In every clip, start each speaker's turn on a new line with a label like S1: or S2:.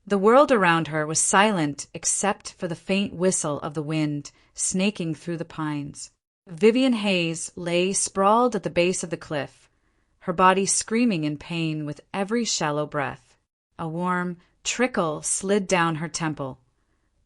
S1: The world around her was silent except for the faint whistle of the wind snaking through the pines. Vivian Hayes lay sprawled at the base of the cliff, her body screaming in pain with every shallow breath. A warm trickle slid down her temple,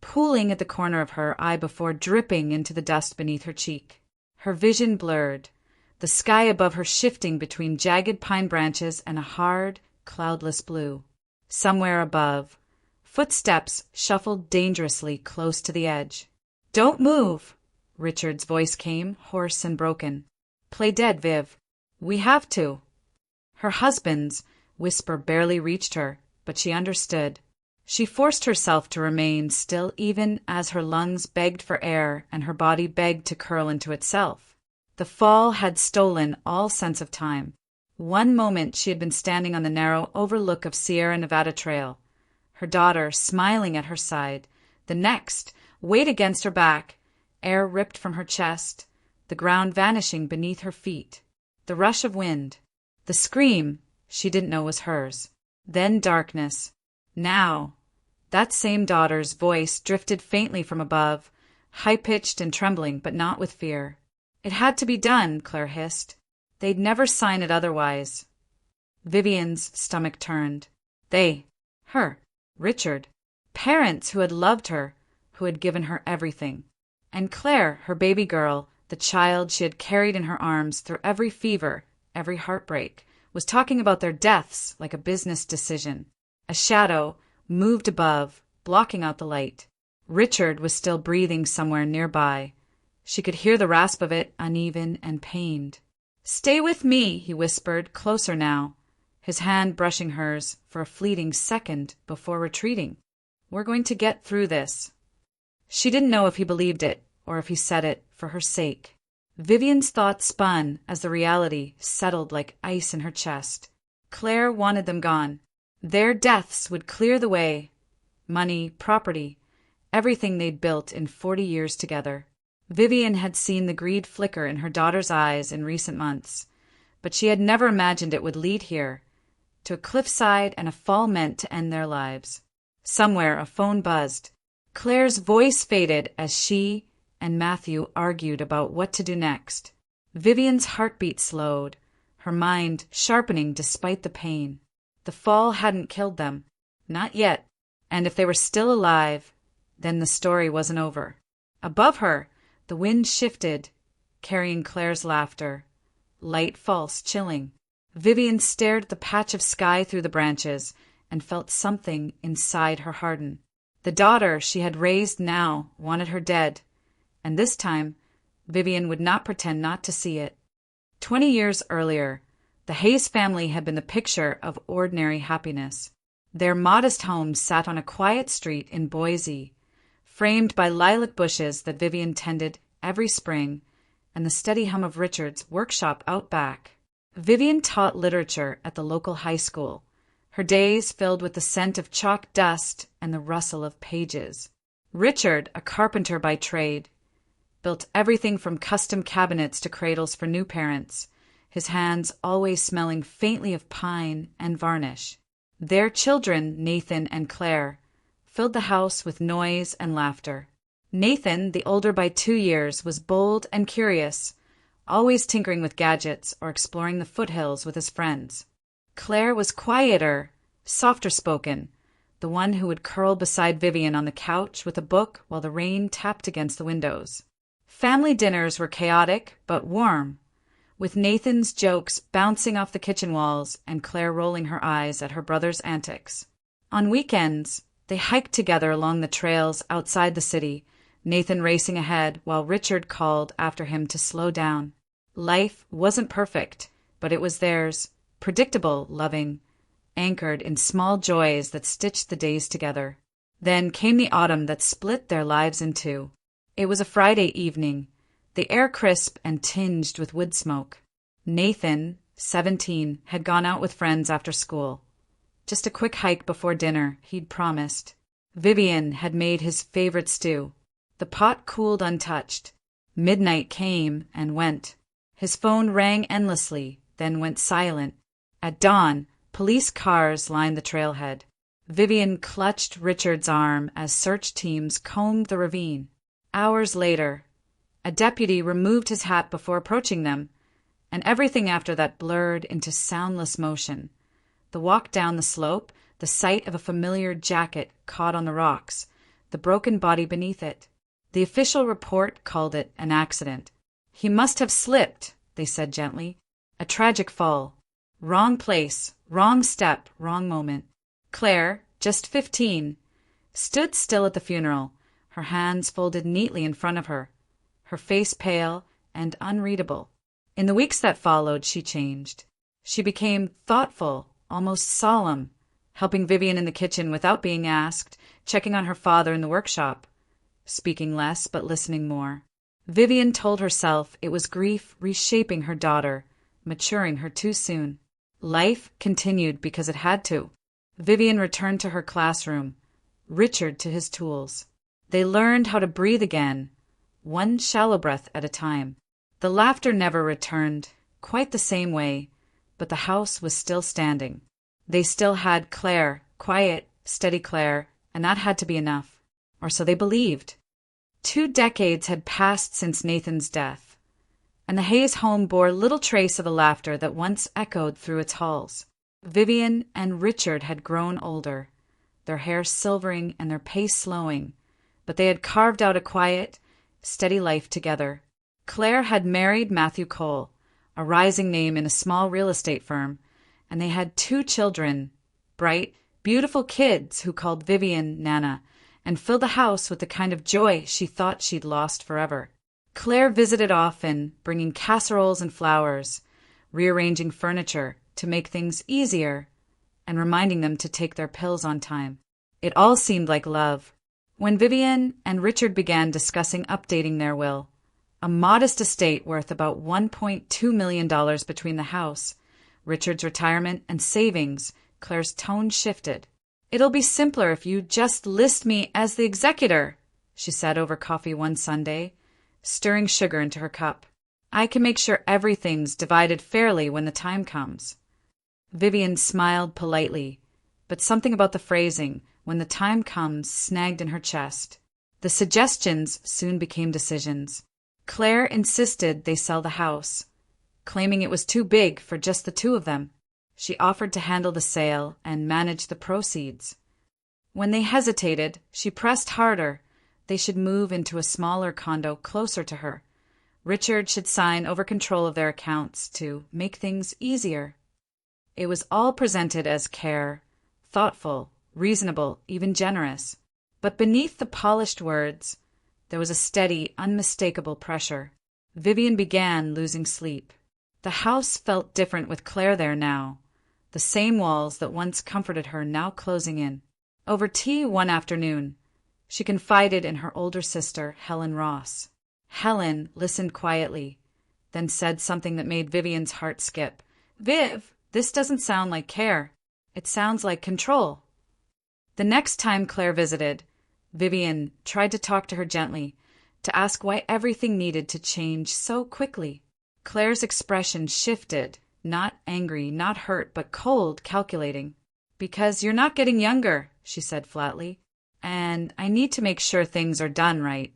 S1: pooling at the corner of her eye before dripping into the dust beneath her cheek. Her vision blurred, the sky above her shifting between jagged pine branches and a hard, cloudless blue. Somewhere above, footsteps shuffled dangerously close to the edge. "Don't move!" Richard's voice came, hoarse and broken. "Play dead, Viv. We have to." Her husband's whisper barely reached her, but she understood. She forced herself to remain still even as her lungs begged for air and her body begged to curl into itself. The fall had stolen all sense of time. One moment she had been standing on the narrow overlook of Sierra Nevada Trail, her daughter smiling at her side. The next, weight against her back, air ripped from her chest, the ground vanishing beneath her feet. The rush of wind, the scream she didn't know was hers. Then darkness. Now, that same daughter's voice drifted faintly from above, high-pitched and trembling, but not with fear. It had to be done, Claire hissed. They'd never sign it otherwise. Vivian's stomach turned. Richard. Parents who had loved her, who had given her everything. And Claire, her baby girl, the child she had carried in her arms through every fever, every heartbreak, was talking about their deaths like a business decision. A shadow moved above, blocking out the light. Richard was still breathing somewhere nearby. She could hear the rasp of it, uneven and pained. "Stay with me," he whispered, closer now, his hand brushing hers for a fleeting second before retreating. "We're going to get through this." She didn't know if he believed it or if he said it for her sake. Vivian's thoughts spun as the reality settled like ice in her chest. Claire wanted them gone. Their deaths would clear the way. Money, property, everything they'd built in 40 years together. Vivian had seen the greed flicker in her daughter's eyes in recent months, but she had never imagined it would lead here, to a cliffside and a fall meant to end their lives. Somewhere a phone buzzed. Claire's voice faded as she and Matthew argued about what to do next. Vivian's heartbeat slowed, her mind sharpening despite the pain. The fall hadn't killed them. Not yet. And if they were still alive, then the story wasn't over. Above her, the wind shifted, carrying Claire's laughter. Light false, chilling. Vivian stared at the patch of sky through the branches and felt something inside her harden. The daughter she had raised now wanted her dead, and this time Vivian would not pretend not to see it. 20 years earlier, the Hayes family had been the picture of ordinary happiness. Their modest home sat on a quiet street in Boise, framed by lilac bushes that Vivian tended every spring, and the steady hum of Richard's workshop out back. Vivian taught literature at the local high school, her days filled with the scent of chalk dust and the rustle of pages. Richard, a carpenter by trade, built everything from custom cabinets to cradles for new parents, his hands always smelling faintly of pine and varnish. Their children, Nathan and Claire, filled the house with noise and laughter. Nathan, the older by 2 years, was bold and curious, always tinkering with gadgets or exploring the foothills with his friends. Claire was quieter, softer-spoken, the one who would curl beside Vivian on the couch with a book while the rain tapped against the windows. Family dinners were chaotic but warm, with Nathan's jokes bouncing off the kitchen walls and Claire rolling her eyes at her brother's antics. On weekends, they hiked together along the trails outside the city, Nathan racing ahead while Richard called after him to slow down. Life wasn't perfect, but it was theirs, predictable, loving, anchored in small joys that stitched the days together. Then came the autumn that split their lives in two. It was a Friday evening, the air crisp and tinged with wood smoke. Nathan, 17, had gone out with friends after school. Just a quick hike before dinner, he'd promised. Vivian had made his favorite stew. The pot cooled untouched. Midnight came and went. His phone rang endlessly, then went silent. At dawn, police cars lined the trailhead. Vivian clutched Richard's arm as search teams combed the ravine. Hours later, a deputy removed his hat before approaching them, and everything after that blurred into soundless motion. The walk down the slope, the sight of a familiar jacket caught on the rocks, the broken body beneath it. The official report called it an accident. "He must have slipped," they said gently. "A tragic fall. Wrong place, wrong step, wrong moment." Claire, just 15, stood still at the funeral, her hands folded neatly in front of her, her face pale and unreadable. In the weeks that followed, she changed. She became thoughtful, almost solemn, helping Vivian in the kitchen without being asked, checking on her father in the workshop, speaking less but listening more. Vivian told herself it was grief reshaping her daughter, maturing her too soon. Life continued because it had to. Vivian returned to her classroom, Richard to his tools. They learned how to breathe again, one shallow breath at a time. The laughter never returned, quite the same way, but the house was still standing. They still had Claire, quiet, steady Claire, and that had to be enough. Or so they believed. 2 decades had passed since Nathan's death, and the Hayes home bore little trace of the laughter that once echoed through its halls. Vivian and Richard had grown older, their hair silvering and their pace slowing, but they had carved out a quiet, steady life together. Claire had married Matthew Cole, a rising name in a small real estate firm, and they had 2 children, bright, beautiful kids who called Vivian Nana, and filled the house with the kind of joy she thought she'd lost forever. Claire visited often, bringing casseroles and flowers, rearranging furniture to make things easier, and reminding them to take their pills on time. It all seemed like love. When Vivian and Richard began discussing updating their will, a modest estate worth about $1.2 million between the house, Richard's retirement, and savings, Claire's tone shifted. "It'll be simpler if you just list me as the executor," she said over coffee one Sunday, stirring sugar into her cup. "I can make sure everything's divided fairly when the time comes." Vivian smiled politely, but something about the phrasing, "when the time comes," snagged in her chest. The suggestions soon became decisions. Claire insisted they sell the house, claiming it was too big for just the 2 of them. She offered to handle the sale and manage the proceeds. When they hesitated, she pressed harder. They should move into a smaller condo closer to her. Richard should sign over control of their accounts to make things easier. It was all presented as care, thoughtful, reasonable, even generous. But beneath the polished words, there was a steady, unmistakable pressure. Vivian began losing sleep. The house felt different with Claire there now, the same walls that once comforted her now closing in. Over tea one afternoon, she confided in her older sister, Helen Ross. Helen listened quietly, then said something that made Vivian's heart skip. "Viv, this doesn't sound like care. It sounds like control." The next time Claire visited, Vivian tried to talk to her gently, to ask why everything needed to change so quickly. Claire's expression shifted, not angry, not hurt, but cold, calculating. "Because you're not getting younger," she said flatly, "and I need to make sure things are done right."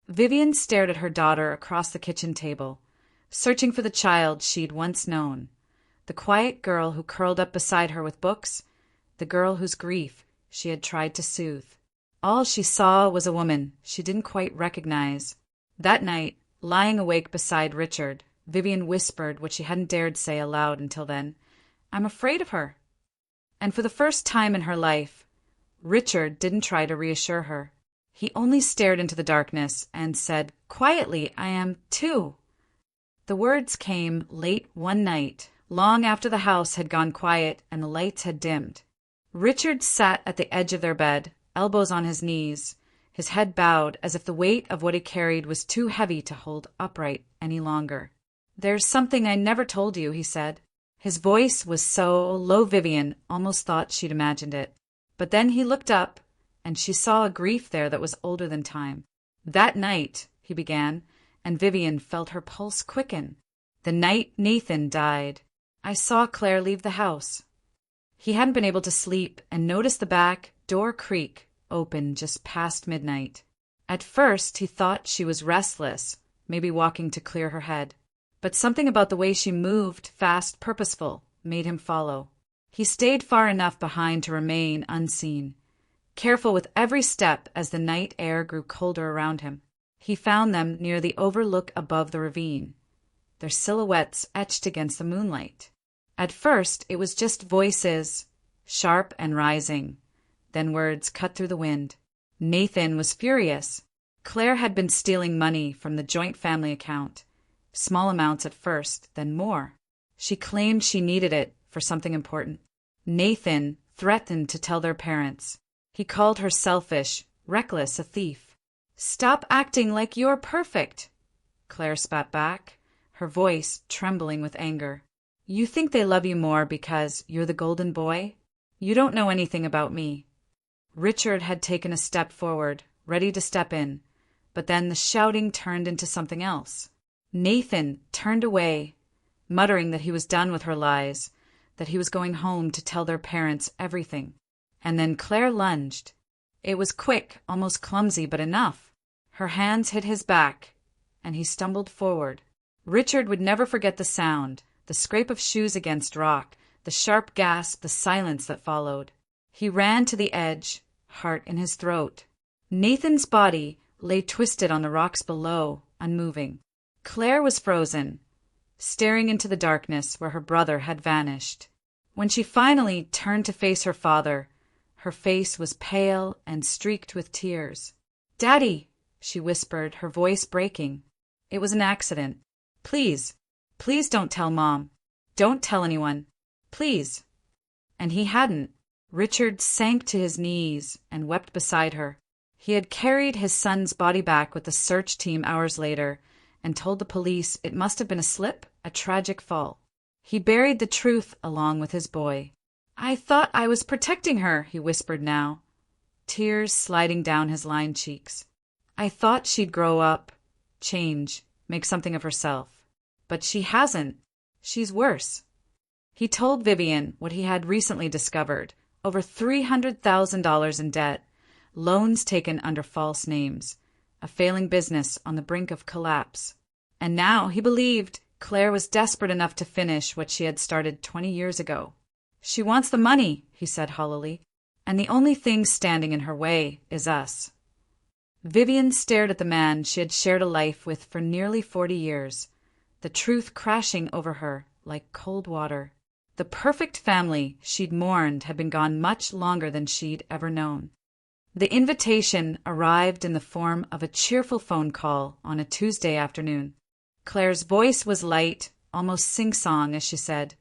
S1: Vivian stared at her daughter across the kitchen table, searching for the child she'd once known, the quiet girl who curled up beside her with books, the girl whose grief she had tried to soothe. All she saw was a woman she didn't quite recognize. That night, lying awake beside Richard, Vivian whispered what she hadn't dared say aloud until then. "I'm afraid of her." And for the first time in her life, Richard didn't try to reassure her. He only stared into the darkness and said quietly, "I am too." The words came late one night, long after the house had gone quiet and the lights had dimmed. Richard sat at the edge of their bed, elbows on his knees, his head bowed as if the weight of what he carried was too heavy to hold upright any longer. "There's something I never told you," he said. His voice was so low Vivian almost thought she'd imagined it. But then he looked up, and she saw a grief there that was older than time. "That night," he began, and Vivian felt her pulse quicken. "The night Nathan died, I saw Claire leave the house." He hadn't been able to sleep and noticed the back door creak open just past midnight. At first, he thought she was restless, maybe walking to clear her head. But something about the way she moved, fast, purposeful, made him follow. He stayed far enough behind to remain unseen, careful with every step as the night air grew colder around him. He found them near the overlook above the ravine, their silhouettes etched against the moonlight. At first, it was just voices, sharp and rising, then words cut through the wind. Nathan was furious. Claire had been stealing money from the joint family account, small amounts at first, then more. She claimed she needed it for something important. Nathan threatened to tell their parents. He called her selfish, reckless, a thief. "Stop acting like you're perfect," Claire spat back, her voice trembling with anger. "You think they love you more because you're the golden boy? You don't know anything about me." Richard had taken a step forward, ready to step in, but then the shouting turned into something else. Nathan turned away, muttering that he was done with her lies, that he was going home to tell their parents everything. And then Claire lunged. It was quick, almost clumsy, but enough. Her hands hit his back, and he stumbled forward. Richard would never forget the sound, the scrape of shoes against rock, the sharp gasp, the silence that followed. He ran to the edge, heart in his throat. Nathan's body lay twisted on the rocks below, unmoving. Claire was frozen, staring into the darkness where her brother had vanished. When she finally turned to face her father, her face was pale and streaked with tears. "Daddy," she whispered, her voice breaking. "It was an accident. Please, please don't tell Mom. Don't tell anyone. Please." And he hadn't. Richard sank to his knees and wept beside her. He had carried his son's body back with the search team hours later and told the police it must have been a slip, a tragic fall. He buried the truth along with his boy. "I thought I was protecting her," he whispered now, tears sliding down his lined cheeks. "I thought she'd grow up, change, make something of herself. But she hasn't. She's worse." He told Vivian what he had recently discovered: over $300,000 in debt, loans taken under false names, a failing business on the brink of collapse. And now he believed Claire was desperate enough to finish what she had started 20 years ago. "She wants the money," he said hollowly, "and the only thing standing in her way is us." Vivian stared at the man she had shared a life with for nearly 40 years, the truth crashing over her like cold water. The perfect family she'd mourned had been gone much longer than she'd ever known. The invitation arrived in the form of a cheerful phone call on a Tuesday afternoon. Claire's voice was light, almost sing-song, as she said,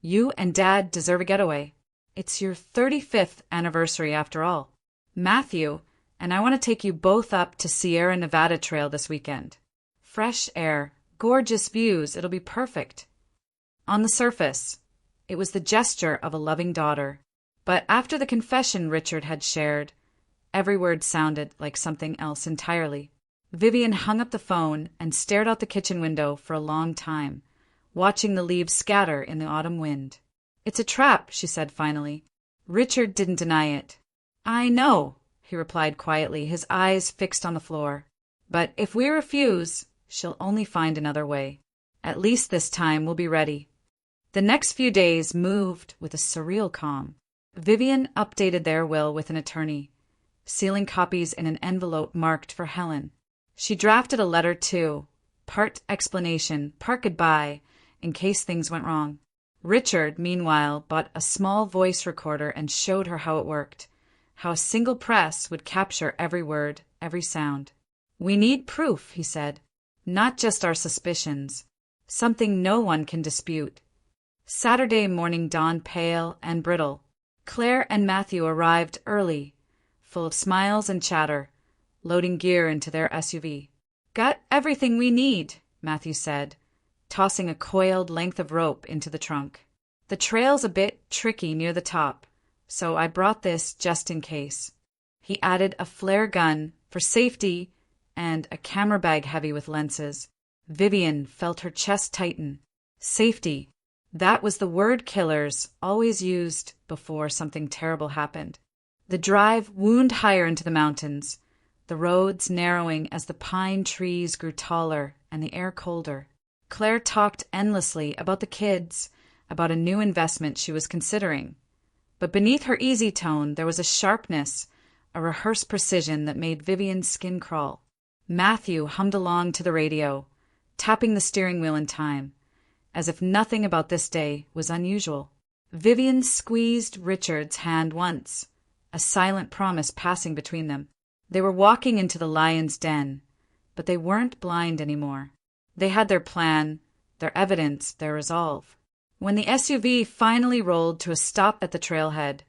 S1: "You and Dad deserve a getaway. It's your 35th anniversary after all. Matthew and I want to take you both up to Sierra Nevada Trail this weekend. Fresh air, gorgeous views, it'll be perfect." On the surface, it was the gesture of a loving daughter. But after the confession Richard had shared, every word sounded like something else entirely. Vivian hung up the phone and stared out the kitchen window for a long time, watching the leaves scatter in the autumn wind. "It's a trap," she said finally. Richard didn't deny it. "I know," he replied quietly, his eyes fixed on the floor. "But if we refuse, she'll only find another way. At least this time we'll be ready." The next few days moved with a surreal calm. Vivian updated their will with an attorney, sealing copies in an envelope marked for Helen. She drafted a letter too, part explanation, part goodbye, in case things went wrong. Richard, meanwhile, bought a small voice recorder and showed her how it worked, how a single press would capture every word, every sound. "We need proof," he said, "not just our suspicions, something no one can dispute." Saturday morning dawned pale and brittle. Claire and Matthew arrived early, full of smiles and chatter, loading gear into their SUV. "Got everything we need," Matthew said, tossing a coiled length of rope into the trunk. "The trail's a bit tricky near the top, so I brought this just in case." He added a flare gun for safety and a camera bag heavy with lenses. Vivian felt her chest tighten. Safety. That was the word killers always used before something terrible happened. The drive wound higher into the mountains, the roads narrowing as the pine trees grew taller and the air colder. Claire talked endlessly about the kids, about a new investment she was considering. But beneath her easy tone there was a sharpness, a rehearsed precision that made Vivian's skin crawl. Matthew hummed along to the radio, tapping the steering wheel in time, as if nothing about this day was unusual. Vivian squeezed Richard's hand once, a silent promise passing between them. They were walking into the lion's den, but they weren't blind anymore. They had their plan, their evidence, their resolve. When the SUV finally rolled to a stop at the trailhead,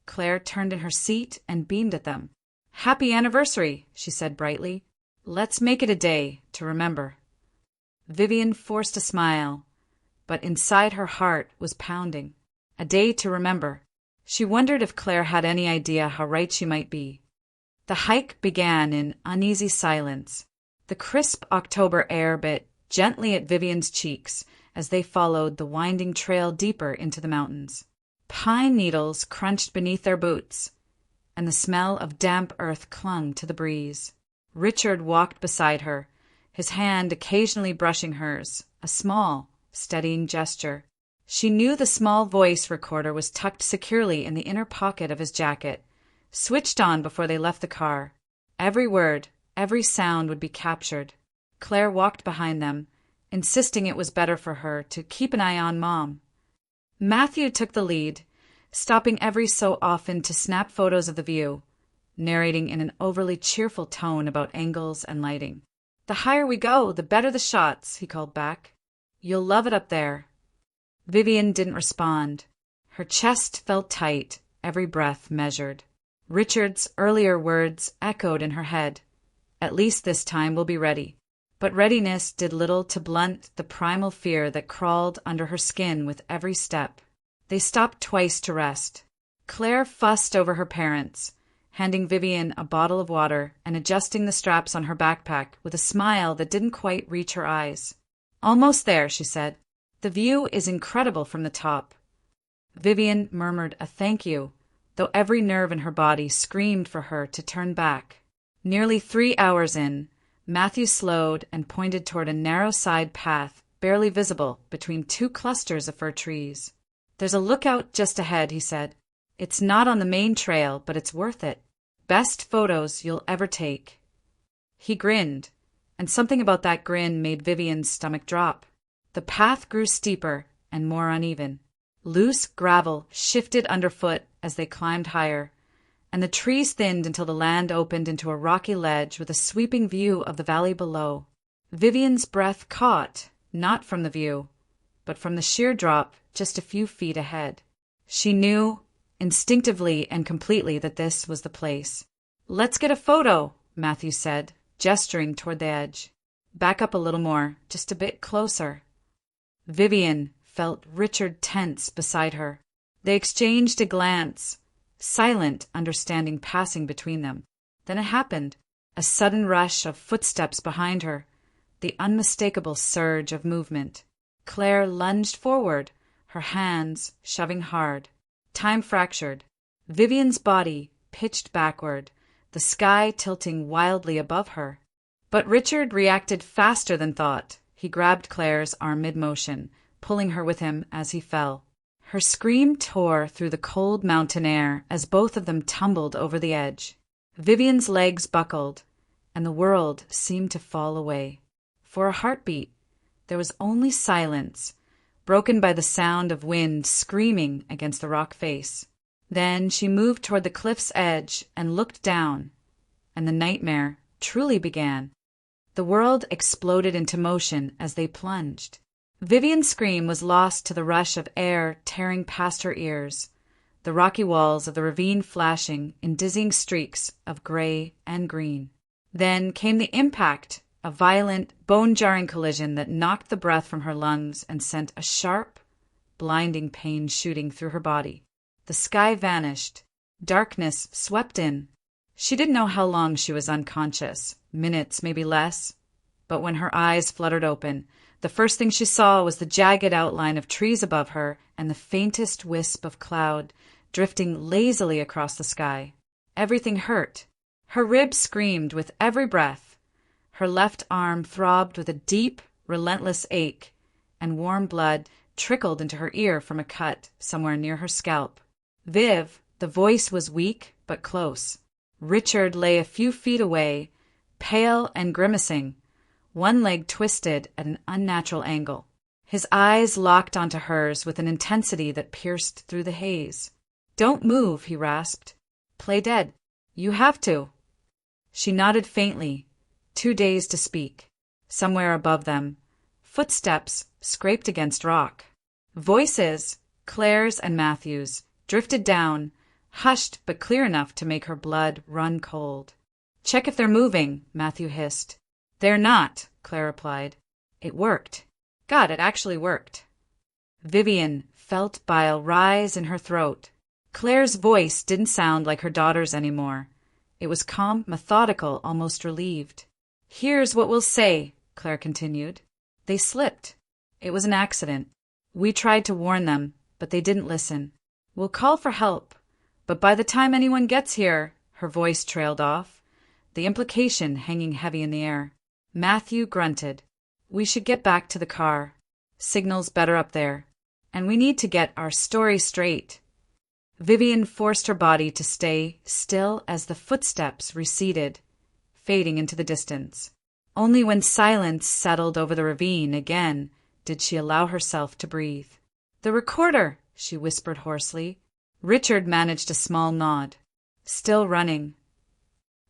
S1: Claire turned in her seat and beamed at them. "Happy anniversary," she said brightly. "Let's make it a day to remember." Vivian forced a smile, but inside her heart was pounding. A day to remember. She wondered if Claire had any idea how right she might be. The hike began in uneasy silence. The crisp October air bit gently at Vivian's cheeks as they followed the winding trail deeper into the mountains. Pine needles crunched beneath their boots, and the smell of damp earth clung to the breeze. Richard walked beside her, his hand occasionally brushing hers, a small, steadying gesture. She knew the small voice recorder was tucked securely in the inner pocket of his jacket, switched on before they left the car. Every word, every sound would be captured. Claire walked behind them, insisting it was better for her to keep an eye on Mom. Matthew took the lead, stopping every so often to snap photos of the view, narrating in an overly cheerful tone about angles and lighting. "The higher we go, the better the shots," he called back. "You'll love it up there." Vivian didn't respond. Her chest felt tight, every breath measured. Richard's earlier words echoed in her head. "At least this time we'll be ready." But readiness did little to blunt the primal fear that crawled under her skin with every step. They stopped twice to rest. Claire fussed over her parents, handing Vivian a bottle of water and adjusting the straps on her backpack with a smile that didn't quite reach her eyes. "Almost there," she said. "The view is incredible from the top." Vivian murmured a thank you, though every nerve in her body screamed for her to turn back. Nearly 3 hours in, Matthew slowed and pointed toward a narrow side path barely visible between 2 clusters of fir trees. "There's a lookout just ahead," he said. "It's not on the main trail, but it's worth it. Best photos you'll ever take." He grinned, and something about that grin made Vivian's stomach drop. The path grew steeper and more uneven. Loose gravel shifted underfoot as they climbed higher, and the trees thinned until the land opened into a rocky ledge with a sweeping view of the valley below. Vivian's breath caught, not from the view, but from the sheer drop just a few feet ahead. She knew, instinctively and completely, that this was the place. "Let's get a photo," Matthew said, gesturing toward the edge. "Back up a little more, just a bit closer." Vivian felt Richard tense beside her. They exchanged a glance, silent understanding passing between them. Then it happened, a sudden rush of footsteps behind her, the unmistakable surge of movement. Claire lunged forward, her hands shoving hard. Time fractured. Vivian's body pitched backward, the sky tilting wildly above her. But Richard reacted faster than thought. He grabbed Claire's arm mid-motion, pulling her with him as he fell. Her scream tore through the cold mountain air as both of them tumbled over the edge. Vivian's legs buckled, and the world seemed to fall away. For a heartbeat, there was only silence, broken by the sound of wind screaming against the rock face. Then she moved toward the cliff's edge and looked down, and the nightmare truly began. The world exploded into motion as they plunged. Vivian's scream was lost to the rush of air tearing past her ears, the rocky walls of the ravine flashing in dizzying streaks of gray and green. Then came the impact, a violent, bone-jarring collision that knocked the breath from her lungs and sent a sharp, blinding pain shooting through her body. The sky vanished. Darkness swept in. She didn't know how long she was unconscious, minutes, maybe less. But when her eyes fluttered open, The first thing she saw was the jagged outline of trees above her and the faintest wisp of cloud drifting lazily across the sky. Everything hurt. Her ribs screamed with every breath. Her left arm throbbed with a deep, relentless ache, and warm blood trickled into her ear from a cut somewhere near her scalp. Viv, the voice was weak but close. Richard lay a few feet away, pale and grimacing, one leg twisted at an unnatural angle. His eyes locked onto hers with an intensity that pierced through the haze. "Don't move," he rasped. "Play dead. You have to." She nodded faintly, too dazed to speak. Somewhere above them, footsteps scraped against rock. Voices, Claire's and Matthew's, drifted down, hushed but clear enough to make her blood run cold. "Check if they're moving," Matthew hissed. "They're not," Claire replied. It worked. God, it actually worked. Vivian felt bile rise in her throat. Claire's voice didn't sound like her daughter's anymore. It was calm, methodical, almost relieved. "Here's what we'll say," Claire continued. "They slipped. It was an accident. We tried to warn them, but they didn't listen. We'll call for help, but by the time anyone gets here," her voice trailed off, the implication hanging heavy in the air. Matthew grunted. "We should get back to the car. Signal's better up there. And we need to get our story straight." Vivian forced her body to stay still as the footsteps receded, fading into the distance. Only when silence settled over the ravine again did she allow herself to breathe. "The recorder," she whispered hoarsely. Richard managed a small nod. "Still running."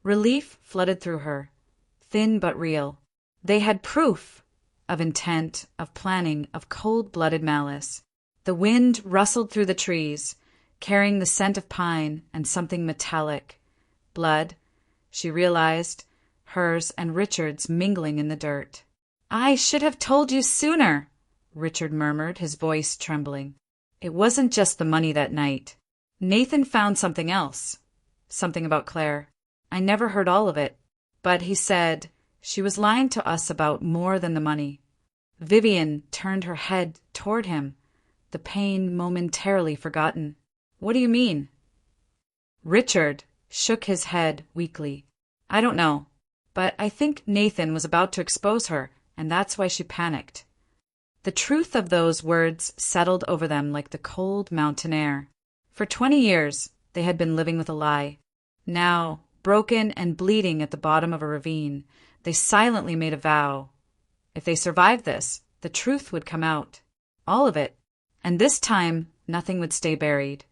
S1: Relief flooded through her, thin but real. They had proof of intent, of planning, of cold-blooded malice. The wind rustled through the trees, carrying the scent of pine and something metallic. Blood, she realized, hers and Richard's mingling in the dirt. "I should have told you sooner," Richard murmured, his voice trembling. It wasn't just the money that night. Nathan found something else. Something about Claire. I never heard all of it. But he said she was lying to us about more than the money. Vivian turned her head toward him, the pain momentarily forgotten. "What do you mean?" Richard shook his head weakly. "I don't know, but I think Nathan was about to expose her, and that's why she panicked." The truth of those words settled over them like the cold mountain air. For 20 years, they had been living with a lie. Now, broken and bleeding at the bottom of a ravine, they silently made a vow. If they survived this, the truth would come out. All of it. And this time, nothing would stay buried.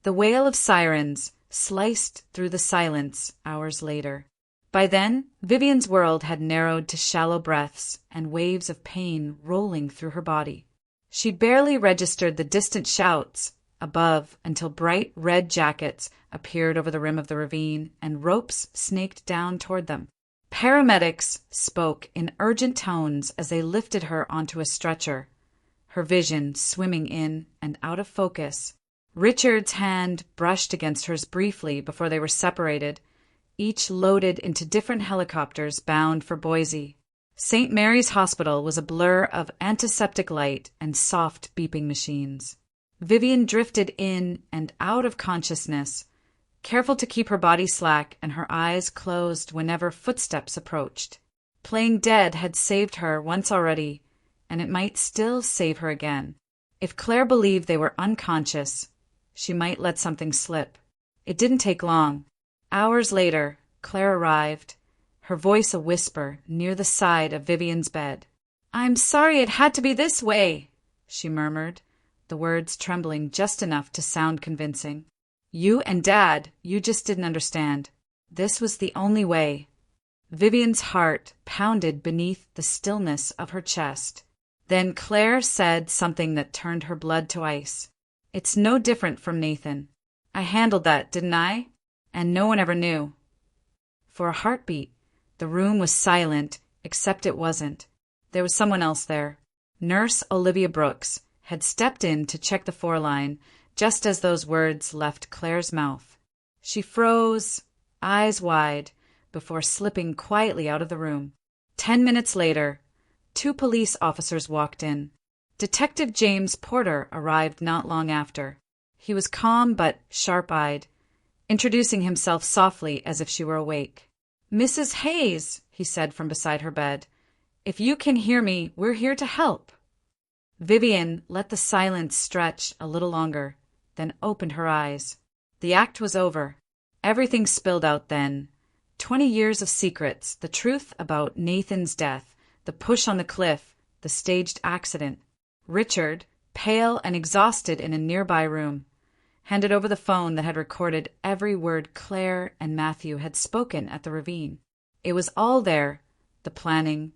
S1: The wail of sirens sliced through the silence hours later. By then, Vivian's world had narrowed to shallow breaths and waves of pain rolling through her body. She barely registered the distant shouts above until bright red jackets appeared over the rim of the ravine and ropes snaked down toward them. Paramedics spoke in urgent tones as they lifted her onto a stretcher, her vision swimming in and out of focus. Richard's hand brushed against hers briefly before they were separated, each loaded into different helicopters bound for Boise. St. Mary's Hospital was a blur of antiseptic light and soft beeping machines. Vivian drifted in and out of consciousness, careful to keep her body slack and her eyes closed whenever footsteps approached. Playing dead had saved her once already, and it might still save her again. If Claire believed they were unconscious, she might let something slip. It didn't take long. Hours later, Claire arrived, her voice a whisper near the side of Vivian's bed. "I'm sorry it had to be this way," she murmured, the words trembling just enough to sound convincing. "You and Dad, you just didn't understand. This was the only way." Vivian's heart pounded beneath the stillness of her chest. Then Claire said something that turned her blood to ice. "It's no different from Nathan. I handled that, didn't I? And no one ever knew." For a heartbeat, the room was silent, except it wasn't. There was someone else there. Nurse Olivia Brooks had stepped in to check the foreline just as those words left Claire's mouth. She froze, eyes wide, before slipping quietly out of the room. 10 minutes later, 2 police officers walked in. Detective James Porter arrived not long after. He was calm but sharp-eyed, introducing himself softly as if she were awake. "Mrs. Hayes," he said from beside her bed, "if you can hear me, we're here to help." Vivian let the silence stretch a little longer, then opened her eyes. The act was over. Everything spilled out then. 20 years of secrets, the truth about Nathan's death, the push on the cliff, the staged accident. Richard, pale and exhausted in a nearby room, handed over the phone that had recorded every word Claire and Matthew had spoken at the ravine. It was all there, the planning,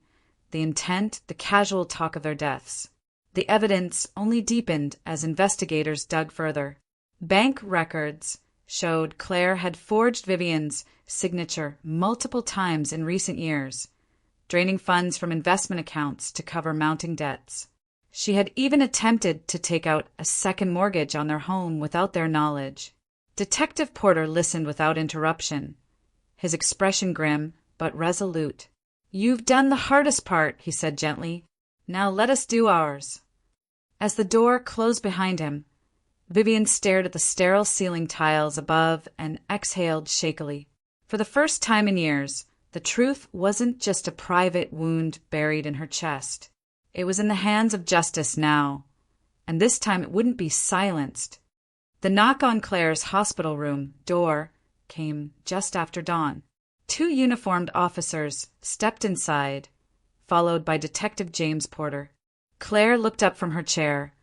S1: the intent, the casual talk of their deaths. The evidence only deepened as investigators dug further. Bank records showed Claire had forged Vivian's signature multiple times in recent years, draining funds from investment accounts to cover mounting debts. She had even attempted to take out a second mortgage on their home without their knowledge. Detective Porter listened without interruption, his expression grim but resolute. "You've done the hardest part," he said gently. "Now let us do ours." As the door closed behind him, Vivian stared at the sterile ceiling tiles above and exhaled shakily. For the first time in years, the truth wasn't just a private wound buried in her chest. It was in the hands of justice now, and this time it wouldn't be silenced. The knock on Claire's hospital room door came just after dawn. 2 uniformed officers stepped inside, followed by Detective James Porter. Claire looked up from her chair,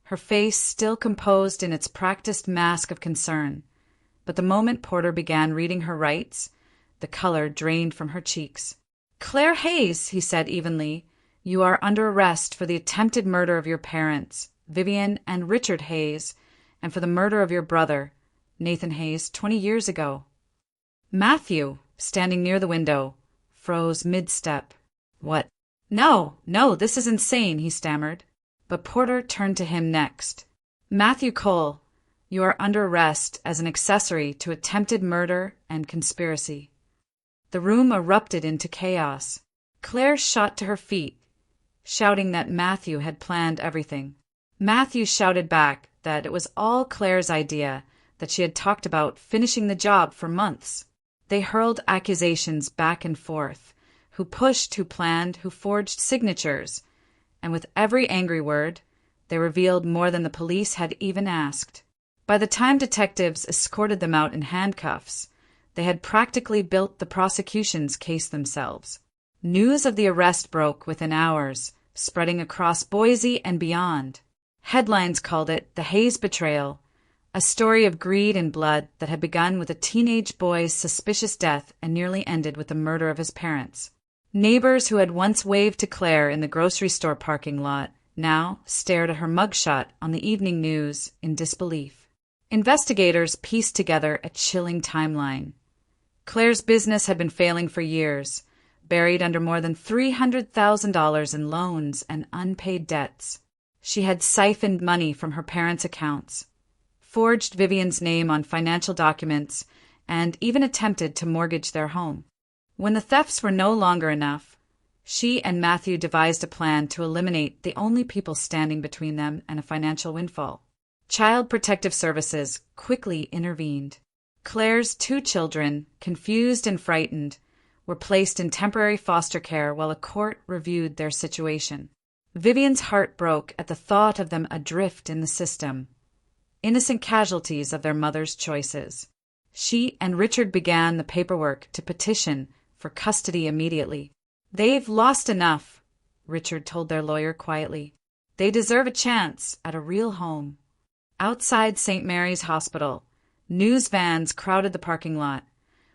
S1: her face still composed in its practiced mask of concern. But the moment Porter began reading her rights, the color drained from her cheeks. "Claire Hayes," he said evenly, "you are under arrest for the attempted murder of your parents, Vivian and Richard Hayes, and for the murder of your brother, Nathan Hayes, 20 years ago." Matthew, standing near the window, froze mid-step. "What? No, this is insane," he stammered. But Porter turned to him next. "Matthew Cole, you are under arrest as an accessory to attempted murder and conspiracy." The room erupted into chaos. Claire shot to her feet, shouting that Matthew had planned everything. Matthew shouted back that it was all Claire's idea, that she had talked about finishing the job for months. They hurled accusations back and forth. Who pushed, who planned, who forged signatures, and with every angry word, they revealed more than the police had even asked. By the time detectives escorted them out in handcuffs, they had practically built the prosecution's case themselves. News of the arrest broke within hours, spreading across Boise and beyond. Headlines called it the Hayes betrayal, a story of greed and blood that had begun with a teenage boy's suspicious death and nearly ended with the murder of his parents. Neighbors who had once waved to Claire in the grocery store parking lot now stared at her mugshot on the evening news in disbelief. Investigators pieced together a chilling timeline. Claire's business had been failing for years, buried under more than $300,000 in loans and unpaid debts. She had siphoned money from her parents' accounts, forged Vivian's name on financial documents, and even attempted to mortgage their home. When the thefts were no longer enough, she and Matthew devised a plan to eliminate the only people standing between them and a financial windfall. Child Protective Services quickly intervened. Claire's 2 children, confused and frightened, were placed in temporary foster care while a court reviewed their situation. Vivian's heart broke at the thought of them adrift in the system, innocent casualties of their mother's choices. She and Richard began the paperwork to petition for custody immediately. "They've lost enough," Richard told their lawyer quietly. "They deserve a chance at a real home." Outside St. Mary's Hospital, news vans crowded the parking lot,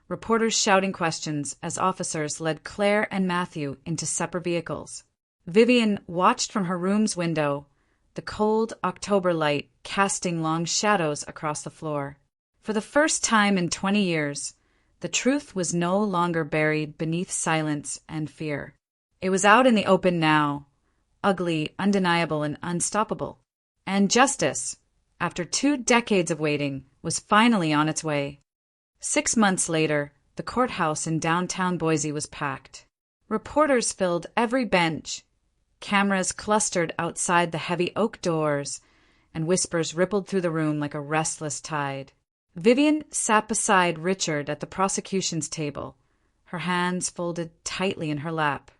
S1: reporters shouting questions as officers led Claire and Matthew into separate vehicles. Vivian watched from her room's window, the cold October light casting long shadows across the floor. For the first time in 20 years, the truth was no longer buried beneath silence and fear. It was out in the open now, ugly, undeniable, and unstoppable. And justice, after 2 decades of waiting, was finally on its way. 6 months later, the courthouse in downtown Boise was packed. Reporters filled every bench, Cameras clustered outside the heavy oak doors, and whispers rippled through the room like a restless tide. Vivian sat beside Richard at the prosecution's table, her hands folded tightly in her lap.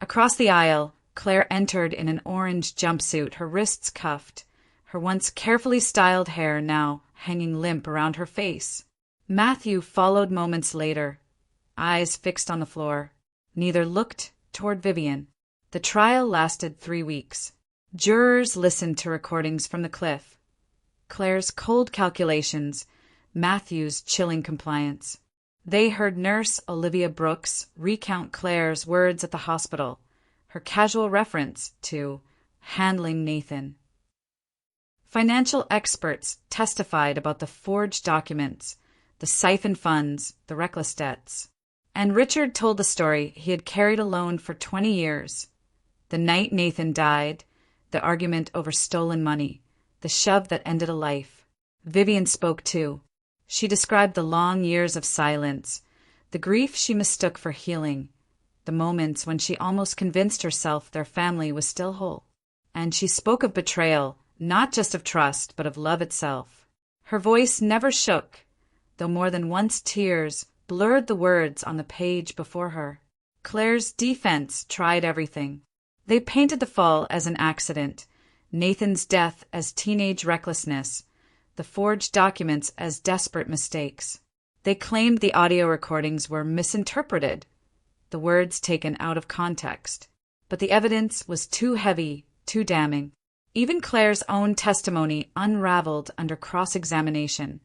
S1: Across the aisle, Claire entered in an orange jumpsuit, her wrists cuffed, her once carefully styled hair now hanging limp around her face. Matthew followed moments later, eyes fixed on the floor. Neither looked toward Vivian. The trial lasted 3 weeks. Jurors listened to recordings from the cliff. Claire's cold calculations, Matthew's chilling compliance. They heard nurse Olivia Brooks recount Claire's words at the hospital, her casual reference to handling Nathan. Financial experts testified about the forged documents, the siphoned funds, the reckless debts. And Richard told the story he had carried alone for 20 years. The night Nathan died, the argument over stolen money, the shove that ended a life. Vivian spoke too. She described the long years of silence, the grief she mistook for healing, the moments when she almost convinced herself their family was still whole. And she spoke of betrayal, not just of trust, but of love itself. Her voice never shook, though more than once tears blurred the words on the page before her. Claire's defense tried everything. They painted the fall as an accident, Nathan's death as teenage recklessness, the forged documents as desperate mistakes. They claimed the audio recordings were misinterpreted, the words taken out of context. But the evidence was too heavy, too damning. Even Claire's own testimony unraveled under cross-examination.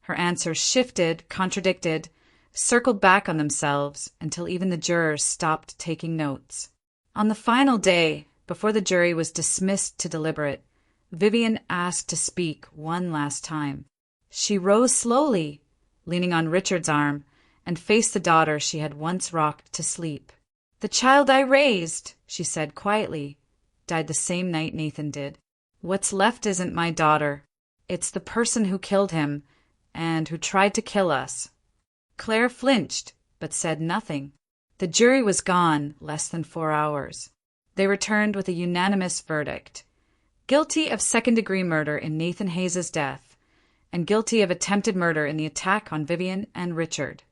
S1: Her answers shifted, contradicted, circled back on themselves until even the jurors stopped taking notes. On the final day, before the jury was dismissed to deliberate, Vivian asked to speak one last time. She rose slowly, leaning on Richard's arm, and faced the daughter she had once rocked to sleep. "The child I raised," she said quietly, "died the same night Nathan did. What's left isn't my daughter. It's the person who killed him and who tried to kill us." Claire flinched, but said nothing. The jury was gone less than 4 hours. They returned with a unanimous verdict: guilty of second-degree murder in Nathan Hayes' death, and guilty of attempted murder in the attack on Vivian and Richard.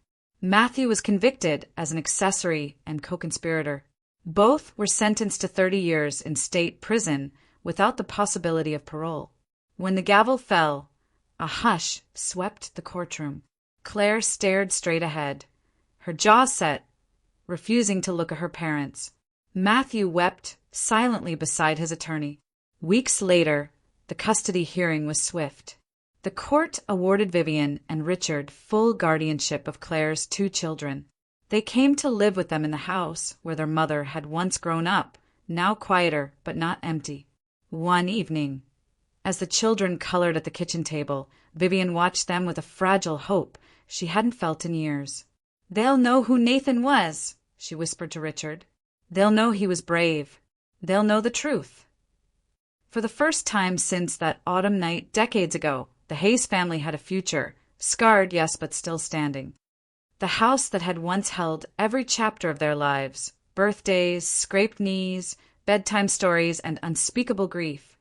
S1: Matthew was convicted as an accessory and co-conspirator. Both were sentenced to 30 years in state prison without the possibility of parole. When the gavel fell, a hush swept the courtroom. Claire stared straight ahead, her jaw set, refusing to look at her parents. Matthew wept silently beside his attorney. Weeks later, the custody hearing was swift. The court awarded Vivian and Richard full guardianship of Claire's 2 children. They came to live with them in the house where their mother had once grown up, now quieter but not empty. One evening, as the children colored at the kitchen table, Vivian watched them with a fragile hope she hadn't felt in years. "They'll know who Nathan was," she whispered to Richard. "They'll know he was brave. They'll know the truth." For the first time since that autumn night decades ago, the Hayes family had a future, scarred, yes, but still standing. The house that had once held every chapter of their lives, birthdays, scraped knees, bedtime stories, and unspeakable grief,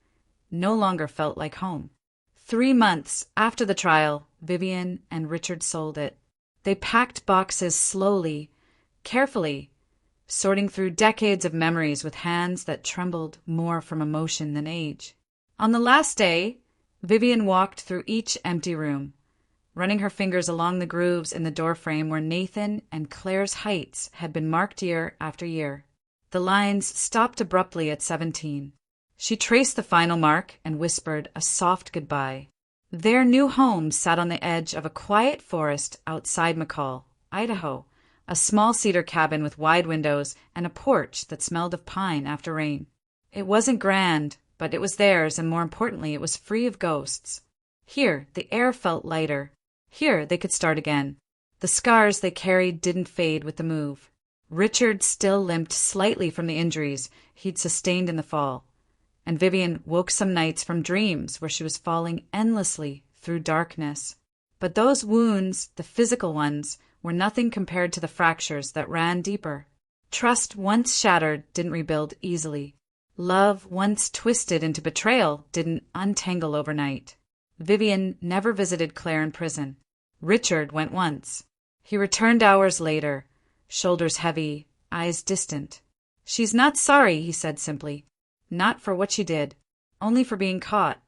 S1: no longer felt like home. 3 months after the trial, Vivian and Richard sold it. They packed boxes slowly, carefully, sorting through decades of memories with hands that trembled more from emotion than age. On the last day, Vivian walked through each empty room, running her fingers along the grooves in the doorframe where Nathan and Claire's heights had been marked year after year. The lines stopped abruptly at 17. She traced the final mark and whispered a soft goodbye. Their new home sat on the edge of a quiet forest outside McCall, Idaho, a small cedar cabin with wide windows and a porch that smelled of pine after rain. It wasn't grand, but it was theirs, and more importantly, it was free of ghosts. Here, the air felt lighter. Here, they could start again. The scars they carried didn't fade with the move. Richard still limped slightly from the injuries he'd sustained in the fall, and Vivian woke some nights from dreams where she was falling endlessly through darkness. But those wounds, the physical ones, were nothing compared to the fractures that ran deeper. Trust once shattered didn't rebuild easily. Love, once twisted into betrayal, didn't untangle overnight. Vivian never visited Claire in prison. Richard went once. He returned hours later, shoulders heavy, eyes distant. "She's not sorry," he said simply. "Not for what she did. Only for being caught."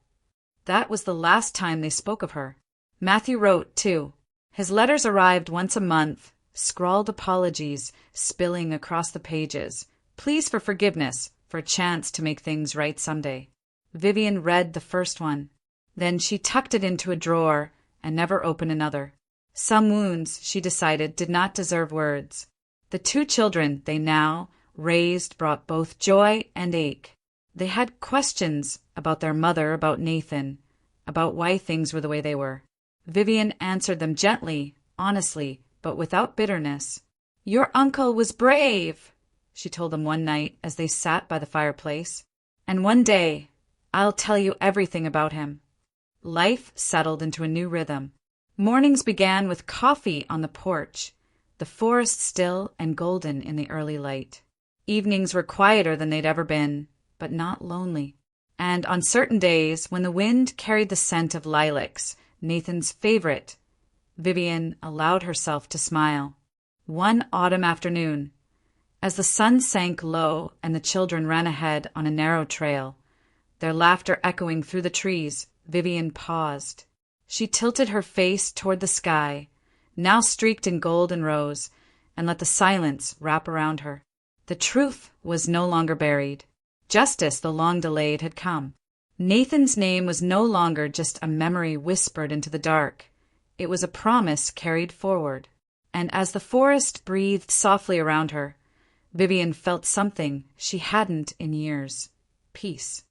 S1: That was the last time they spoke of her. Matthew wrote, too. His letters arrived once a month, scrawled apologies spilling across the pages, pleas for forgiveness, for a chance to make things right someday. Vivian read the first one. Then she tucked it into a drawer and never opened another. Some wounds, she decided, did not deserve words. The two children they now raised brought both joy and ache. They had questions about their mother, about Nathan, about why things were the way they were. Vivian answered them gently, honestly, but without bitterness. "Your uncle was brave," she told them one night as they sat by the fireplace. "And one day, I'll tell you everything about him." Life settled into a new rhythm. Mornings began with coffee on the porch, the forest still and golden in the early light. Evenings were quieter than they'd ever been, but not lonely. And on certain days, when the wind carried the scent of lilacs, Nathan's favorite, Vivian allowed herself to smile. One autumn afternoon, as the sun sank low and the children ran ahead on a narrow trail, their laughter echoing through the trees, Vivian paused. She tilted her face toward the sky, now streaked in gold and rose, and let the silence wrap around her. The truth was no longer buried. Justice, the long delayed, had come. Nathan's name was no longer just a memory whispered into the dark. It was a promise carried forward. And as the forest breathed softly around her, Vivian felt something she hadn't in years: peace.